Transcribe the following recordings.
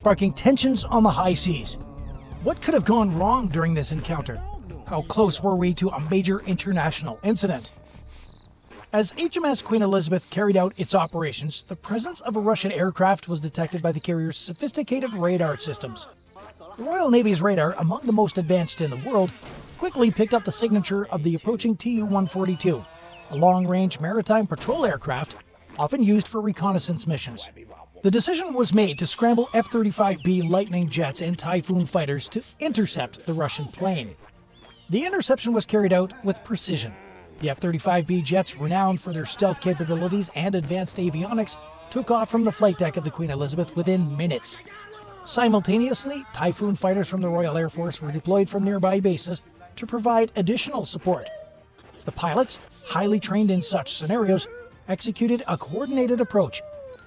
sparking tensions on the high seas. What could have gone wrong during this encounter? How close were we to a major international incident? As HMS Queen Elizabeth carried out its operations, the presence of a Russian aircraft was detected by the carrier's sophisticated radar systems. The Royal Navy's radar, among the most advanced in the world, quickly picked up the signature of the approaching Tu-142, a long-range maritime patrol aircraft often used for reconnaissance missions. The decision was made to scramble F-35B Lightning jets and Typhoon fighters to intercept the Russian plane. The interception was carried out with precision. The F-35B jets, renowned for their stealth capabilities and advanced avionics, took off from the flight deck of the Queen Elizabeth within minutes. Simultaneously, Typhoon fighters from the Royal Air Force were deployed from nearby bases to provide additional support. The pilots, highly trained in such scenarios, executed a coordinated approach,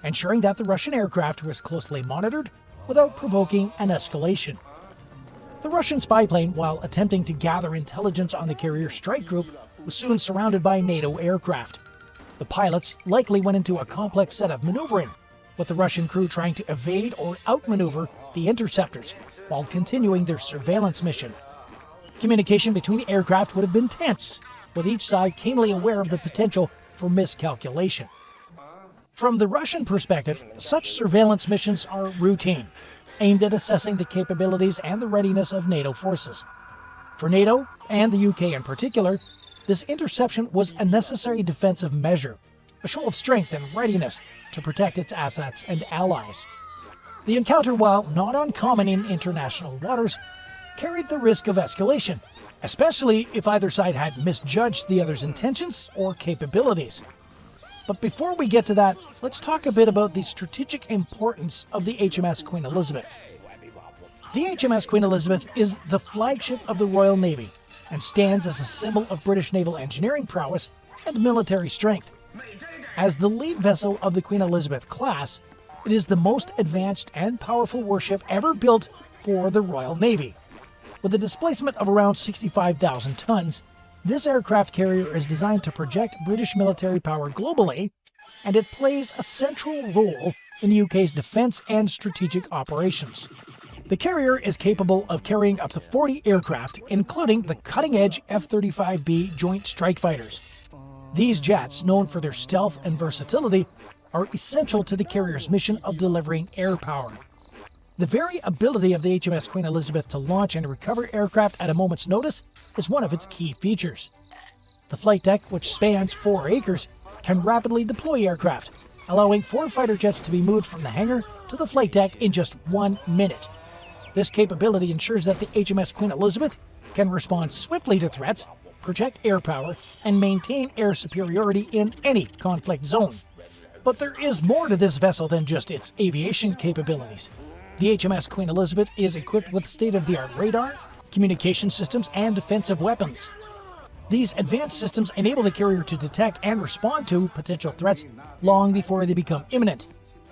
ensuring that the Russian aircraft was closely monitored without provoking an escalation. The Russian spy plane, while attempting to gather intelligence on the carrier strike group, was soon surrounded by NATO aircraft. The pilots likely went into a complex set of maneuvering, with the Russian crew trying to evade or outmaneuver the interceptors while continuing their surveillance mission. Communication between the aircraft would have been tense, with each side keenly aware of the potential for miscalculation. From the Russian perspective, such surveillance missions are routine, aimed at assessing the capabilities and the readiness of NATO forces. For NATO, and the UK in particular, this interception was a necessary defensive measure, a show of strength and readiness to protect its assets and allies. The encounter, while not uncommon in international waters, carried the risk of escalation, especially if either side had misjudged the other's intentions or capabilities. But before we get to that, let's talk a bit about the strategic importance of the HMS Queen Elizabeth. The HMS Queen Elizabeth is the flagship of the Royal Navy and stands as a symbol of British naval engineering prowess and military strength. As the lead vessel of the Queen Elizabeth class, it is the most advanced and powerful warship ever built for the Royal Navy. With a displacement of around 65,000 tons, this aircraft carrier is designed to project British military power globally, and it plays a central role in the UK's defence and strategic operations. The carrier is capable of carrying up to 40 aircraft, including the cutting-edge F-35B Joint Strike Fighters. These jets, known for their stealth and versatility, are essential to the carrier's mission of delivering air power. The very ability of the HMS Queen Elizabeth to launch and recover aircraft at a moment's notice is one of its key features. The flight deck, which spans 4 acres, can rapidly deploy aircraft, allowing 4 fighter jets to be moved from the hangar to the flight deck in just 1 minute. This capability ensures that the HMS Queen Elizabeth can respond swiftly to threats, project air power, and maintain air superiority in any conflict zone. But there is more to this vessel than just its aviation capabilities. The HMS Queen Elizabeth is equipped with state-of-the-art radar, communication systems, and defensive weapons. These advanced systems enable the carrier to detect and respond to potential threats long before they become imminent,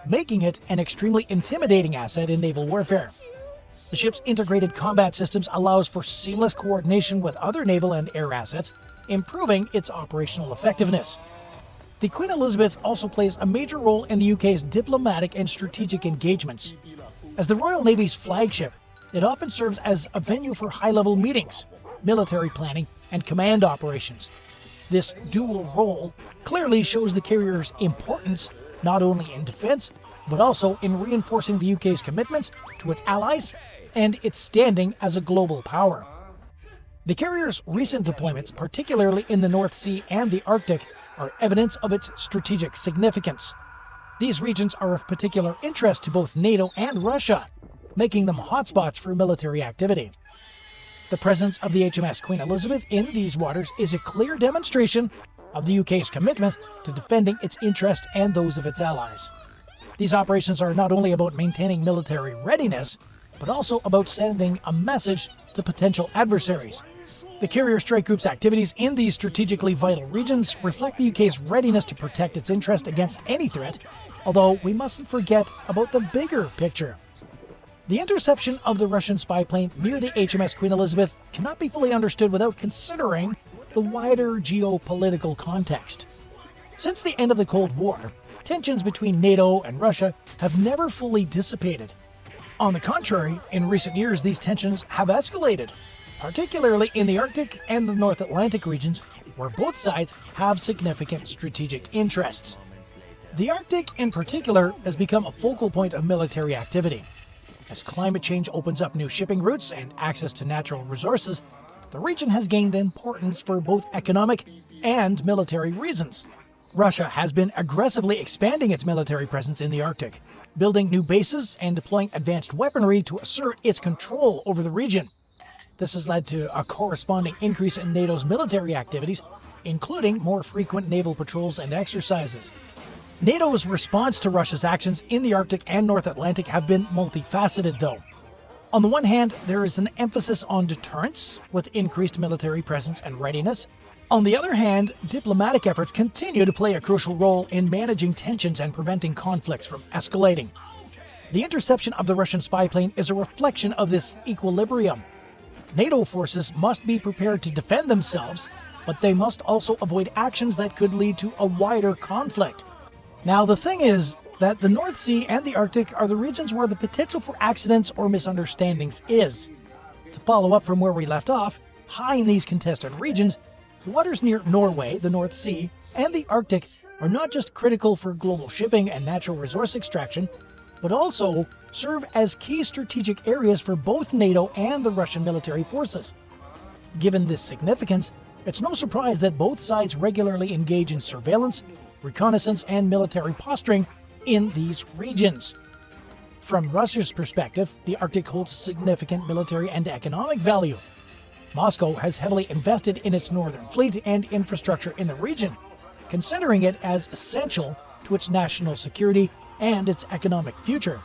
making it an extremely intimidating asset in naval warfare. The ship's integrated combat systems allows for seamless coordination with other naval and air assets, improving its operational effectiveness. The Queen Elizabeth also plays a major role in the UK's diplomatic and strategic engagements. As the Royal Navy's flagship, it often serves as a venue for high-level meetings, military planning, and command operations. This dual role clearly shows the carrier's importance not only in defense, but also in reinforcing the UK's commitments to its allies and its standing as a global power. The carrier's recent deployments, particularly in the North Sea and the Arctic, are evidence of its strategic significance. These regions are of particular interest to both NATO and Russia, making them hotspots for military activity. The presence of the HMS Queen Elizabeth in these waters is a clear demonstration of the UK's commitment to defending its interests and those of its allies. These operations are not only about maintaining military readiness, but also about sending a message to potential adversaries. The carrier strike group's activities in these strategically vital regions reflect the UK's readiness to protect its interest against any threat, although we mustn't forget about the bigger picture. The interception of the Russian spy plane near the HMS Queen Elizabeth cannot be fully understood without considering the wider geopolitical context. Since the end of the Cold War, tensions between NATO and Russia have never fully dissipated. On the contrary, in recent years these tensions have escalated, particularly in the Arctic and the North Atlantic regions, where both sides have significant strategic interests. The Arctic, in particular, has become a focal point of military activity. As climate change opens up new shipping routes and access to natural resources, the region has gained importance for both economic and military reasons. Russia has been aggressively expanding its military presence in the Arctic, building new bases and deploying advanced weaponry to assert its control over the region. This has led to a corresponding increase in NATO's military activities, including more frequent naval patrols and exercises. NATO's response to Russia's actions in the Arctic and North Atlantic have been multifaceted, though. On the one hand, there is an emphasis on deterrence, with increased military presence and readiness. On the other hand, diplomatic efforts continue to play a crucial role in managing tensions and preventing conflicts from escalating. The interception of the Russian spy plane is a reflection of this equilibrium. NATO forces must be prepared to defend themselves, but they must also avoid actions that could lead to a wider conflict. Now, the thing is that the North Sea and the Arctic are the regions where the potential for accidents or misunderstandings is. To follow up from where we left off, high in these contested regions, the waters near Norway, the North Sea, and the Arctic are not just critical for global shipping and natural resource extraction, but also serve as key strategic areas for both NATO and the Russian military forces. Given this significance, it's no surprise that both sides regularly engage in surveillance, reconnaissance, and military posturing in these regions. From Russia's perspective, the Arctic holds significant military and economic value. Moscow has heavily invested in its northern fleet and infrastructure in the region, considering it as essential to its national security and its economic future.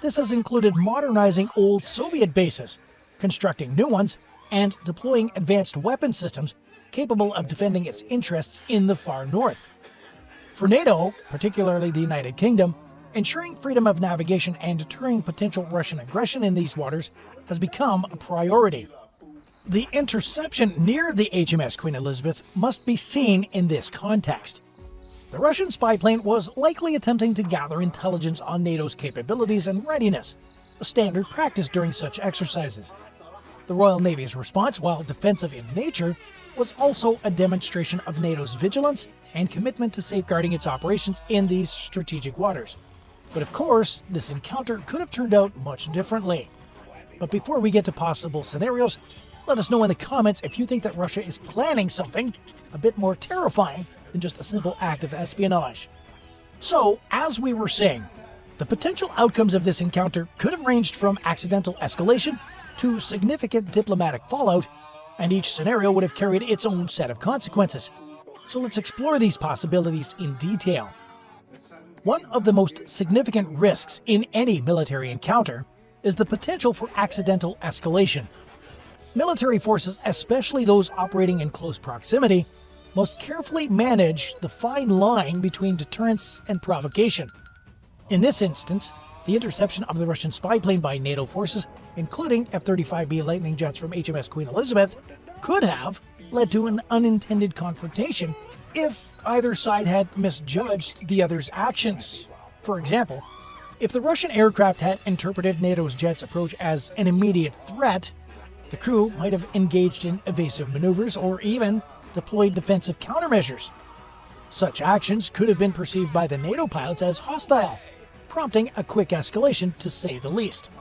This has included modernizing old Soviet bases, constructing new ones, and deploying advanced weapon systems capable of defending its interests in the far north. For NATO, particularly the United Kingdom, ensuring freedom of navigation and deterring potential Russian aggression in these waters has become a priority. The interception near the HMS Queen Elizabeth must be seen in this context. The Russian spy plane was likely attempting to gather intelligence on NATO's capabilities and readiness, a standard practice during such exercises. The Royal Navy's response, while defensive in nature, was also a demonstration of NATO's vigilance and commitment to safeguarding its operations in these strategic waters. But of course, this encounter could have turned out much differently. But before we get to possible scenarios, let us know in the comments if you think that Russia is planning something a bit more terrifying than just a simple act of espionage. So, as we were saying, the potential outcomes of this encounter could have ranged from accidental escalation to significant diplomatic fallout, and each scenario would have carried its own set of consequences. So let's explore these possibilities in detail. One of the most significant risks in any military encounter is the potential for accidental escalation. Military forces, especially those operating in close proximity, must carefully manage the fine line between deterrence and provocation. In this instance, the interception of the Russian spy plane by NATO forces, including F-35B Lightning jets from HMS Queen Elizabeth, could have led to an unintended confrontation if either side had misjudged the other's actions. For example, if the Russian aircraft had interpreted NATO's jet's approach as an immediate threat, the crew might have engaged in evasive maneuvers or even deployed defensive countermeasures. Such actions could have been perceived by the NATO pilots as hostile, prompting a quick escalation to say the least.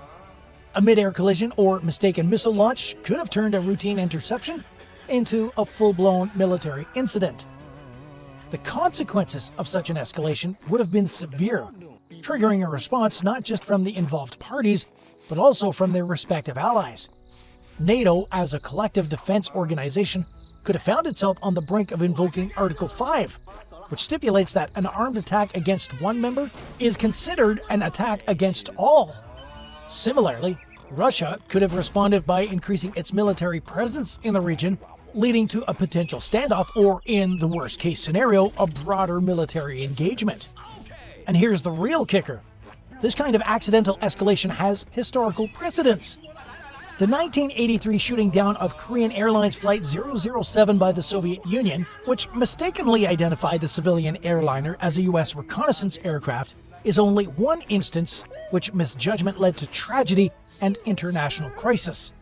A mid-air collision or mistaken missile launch could have turned a routine interception into a full-blown military incident. The consequences of such an escalation would have been severe, triggering a response not just from the involved parties, but also from their respective allies. NATO, as a collective defense organization, could have found itself on the brink of invoking Article 5, which stipulates that an armed attack against one member is considered an attack against all. Similarly, Russia could have responded by increasing its military presence in the region, leading to a potential standoff or, in the worst-case scenario, a broader military engagement. And here's the real kicker. This kind of accidental escalation has historical precedents. The 1983 shooting down of Korean Airlines Flight 007 by the Soviet Union, which mistakenly identified the civilian airliner as a U.S. reconnaissance aircraft, is only one instance which misjudgment led to tragedy and international crisis.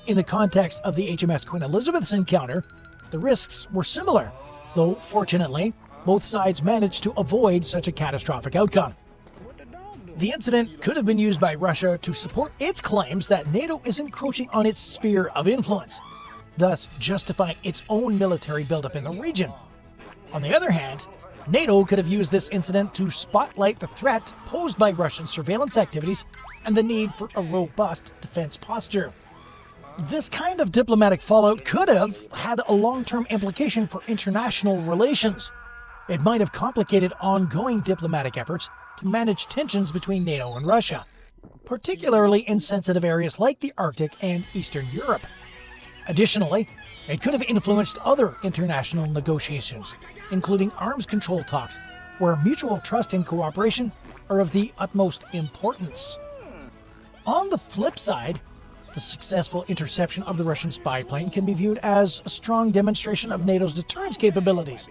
In the context of the HMS Queen Elizabeth's encounter, the risks were similar, though fortunately, both sides managed to avoid such a catastrophic outcome. The incident could have been used by Russia to support its claims that NATO is encroaching on its sphere of influence, thus justifying its own military buildup in the region. On the other hand, NATO could have used this incident to spotlight the threat posed by Russian surveillance activities and the need for a robust defense posture. This kind of diplomatic fallout could have had a long-term implication for international relations. It might have complicated ongoing diplomatic efforts to manage tensions between NATO and Russia, particularly in sensitive areas like the Arctic and Eastern Europe. Additionally, it could have influenced other international negotiations, including arms control talks, where mutual trust and cooperation are of the utmost importance. On the flip side, the successful interception of the Russian spy plane can be viewed as a strong demonstration of NATO's deterrence capabilities.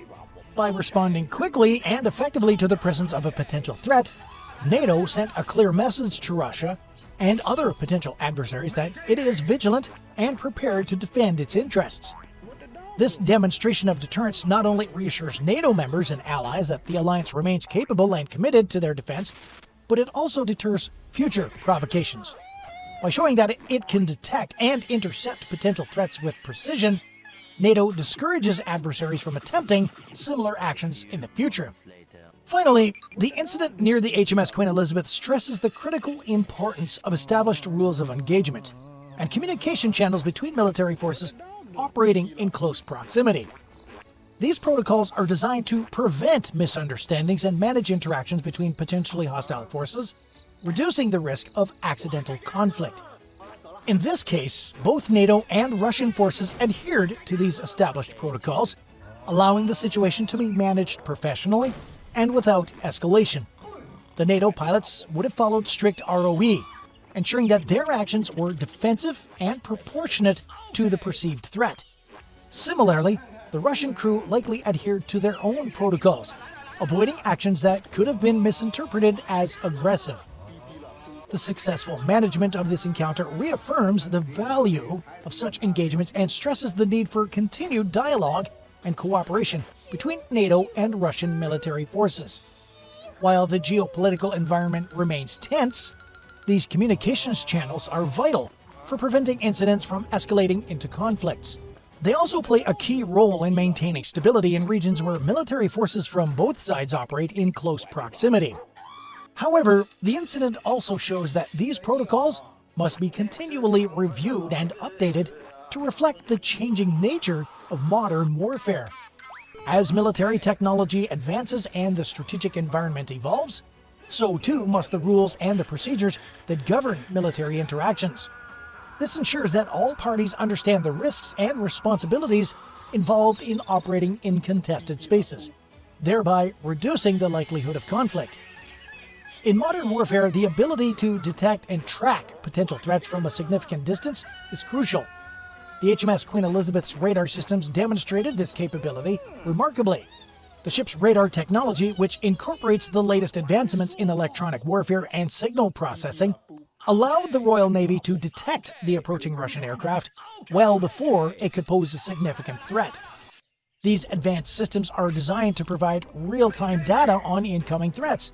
By responding quickly and effectively to the presence of a potential threat, NATO sent a clear message to Russia and other potential adversaries that it is vigilant and prepared to defend its interests. This demonstration of deterrence not only reassures NATO members and allies that the alliance remains capable and committed to their defense, but it also deters future provocations. By showing that it can detect and intercept potential threats with precision, NATO discourages adversaries from attempting similar actions in the future. Finally, the incident near the HMS Queen Elizabeth stresses the critical importance of established rules of engagement and communication channels between military forces operating in close proximity. These protocols are designed to prevent misunderstandings and manage interactions between potentially hostile forces, reducing the risk of accidental conflict. In this case, both NATO and Russian forces adhered to these established protocols, allowing the situation to be managed professionally and without escalation. The NATO pilots would have followed strict ROE, ensuring that their actions were defensive and proportionate to the perceived threat. Similarly, the Russian crew likely adhered to their own protocols, avoiding actions that could have been misinterpreted as aggressive. The successful management of this encounter reaffirms the value of such engagements and stresses the need for continued dialogue and cooperation between NATO and Russian military forces. While the geopolitical environment remains tense, these communications channels are vital for preventing incidents from escalating into conflicts. They also play a key role in maintaining stability in regions where military forces from both sides operate in close proximity. However, the incident also shows that these protocols must be continually reviewed and updated to reflect the changing nature of modern warfare. As military technology advances and the strategic environment evolves, so too must the rules and the procedures that govern military interactions. This ensures that all parties understand the risks and responsibilities involved in operating in contested spaces, thereby reducing the likelihood of conflict. In modern warfare, the ability to detect and track potential threats from a significant distance is crucial. The HMS Queen Elizabeth's radar systems demonstrated this capability remarkably. The ship's radar technology, which incorporates the latest advancements in electronic warfare and signal processing, allowed the Royal Navy to detect the approaching Russian aircraft well before it could pose a significant threat. These advanced systems are designed to provide real-time data on incoming threats,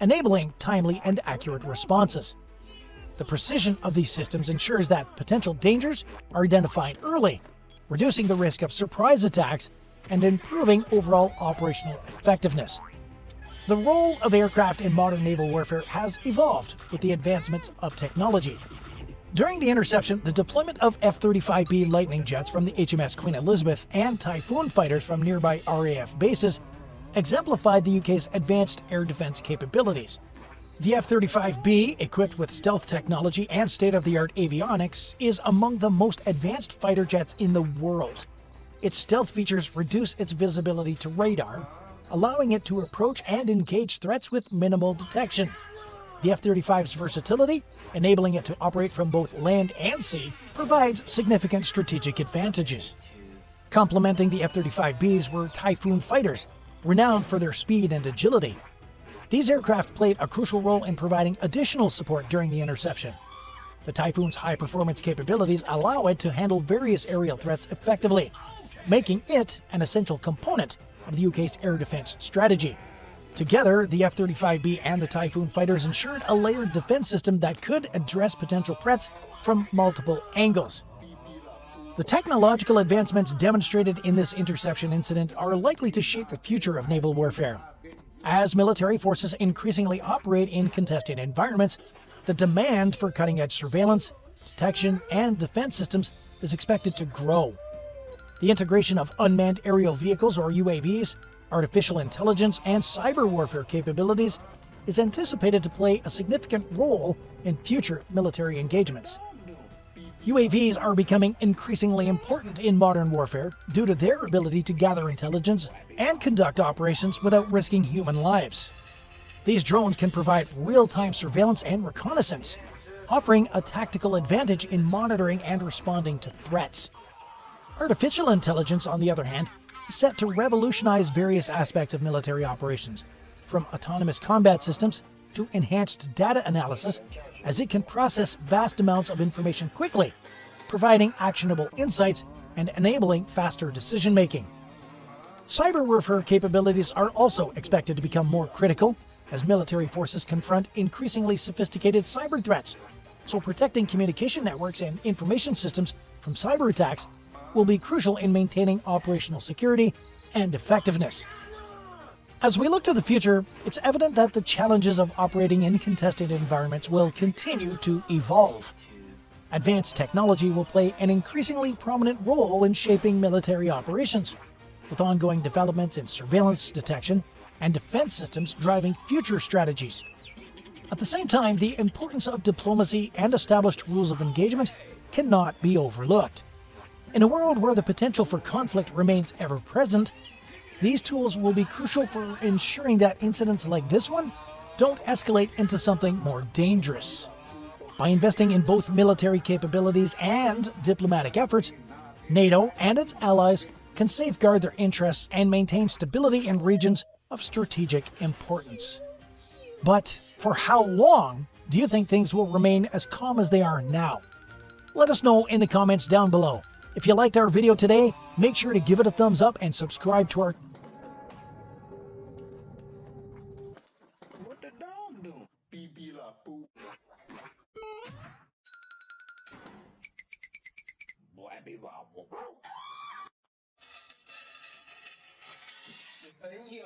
enabling timely and accurate responses. The precision of these systems ensures that potential dangers are identified early, reducing the risk of surprise attacks and improving overall operational effectiveness. The role of aircraft in modern naval warfare has evolved with the advancement of technology. During the interception, the deployment of F-35B Lightning jets from the HMS Queen Elizabeth and Typhoon fighters from nearby RAF bases exemplified the UK's advanced air defense capabilities. The F-35B, equipped with stealth technology and state-of-the-art avionics, is among the most advanced fighter jets in the world. Its stealth features reduce its visibility to radar, allowing it to approach and engage threats with minimal detection. The F-35's versatility, enabling it to operate from both land and sea, provides significant strategic advantages. Complementing the F-35Bs were Typhoon fighters, renowned for their speed and agility. These aircraft played a crucial role in providing additional support during the interception. The Typhoon's high-performance capabilities allow it to handle various aerial threats effectively, making it an essential component of the UK's air defense strategy. Together, the F-35B and the Typhoon fighters ensured a layered defense system that could address potential threats from multiple angles. The technological advancements demonstrated in this interception incident are likely to shape the future of naval warfare. As military forces increasingly operate in contested environments, the demand for cutting-edge surveillance, detection, and defense systems is expected to grow. The integration of unmanned aerial vehicles, or UAVs, artificial intelligence, and cyber warfare capabilities is anticipated to play a significant role in future military engagements. UAVs are becoming increasingly important in modern warfare due to their ability to gather intelligence and conduct operations without risking human lives. These drones can provide real-time surveillance and reconnaissance, offering a tactical advantage in monitoring and responding to threats. Artificial intelligence, on the other hand, is set to revolutionize various aspects of military operations, from autonomous combat systems to enhanced data analysis, as it can process vast amounts of information quickly, providing actionable insights and enabling faster decision-making. Cyber warfare capabilities are also expected to become more critical as military forces confront increasingly sophisticated cyber threats, so protecting communication networks and information systems from cyber attacks will be crucial in maintaining operational security and effectiveness. As we look to the future, it's evident that the challenges of operating in contested environments will continue to evolve. Advanced technology will play an increasingly prominent role in shaping military operations, with ongoing developments in surveillance, detection, and defense systems driving future strategies. At the same time, the importance of diplomacy and established rules of engagement cannot be overlooked. In a world where the potential for conflict remains ever present, these tools will be crucial for ensuring that incidents like this one don't escalate into something more dangerous. By investing in both military capabilities and diplomatic efforts, NATO and its allies can safeguard their interests and maintain stability in regions of strategic importance. But for how long do you think things will remain as calm as they are now? Let us know in the comments down below. If you liked our video today, make sure to give it a thumbs up and subscribe to our... What the dog do? Beep, beep, la, boop. Blabby, blah, blah. The thing here,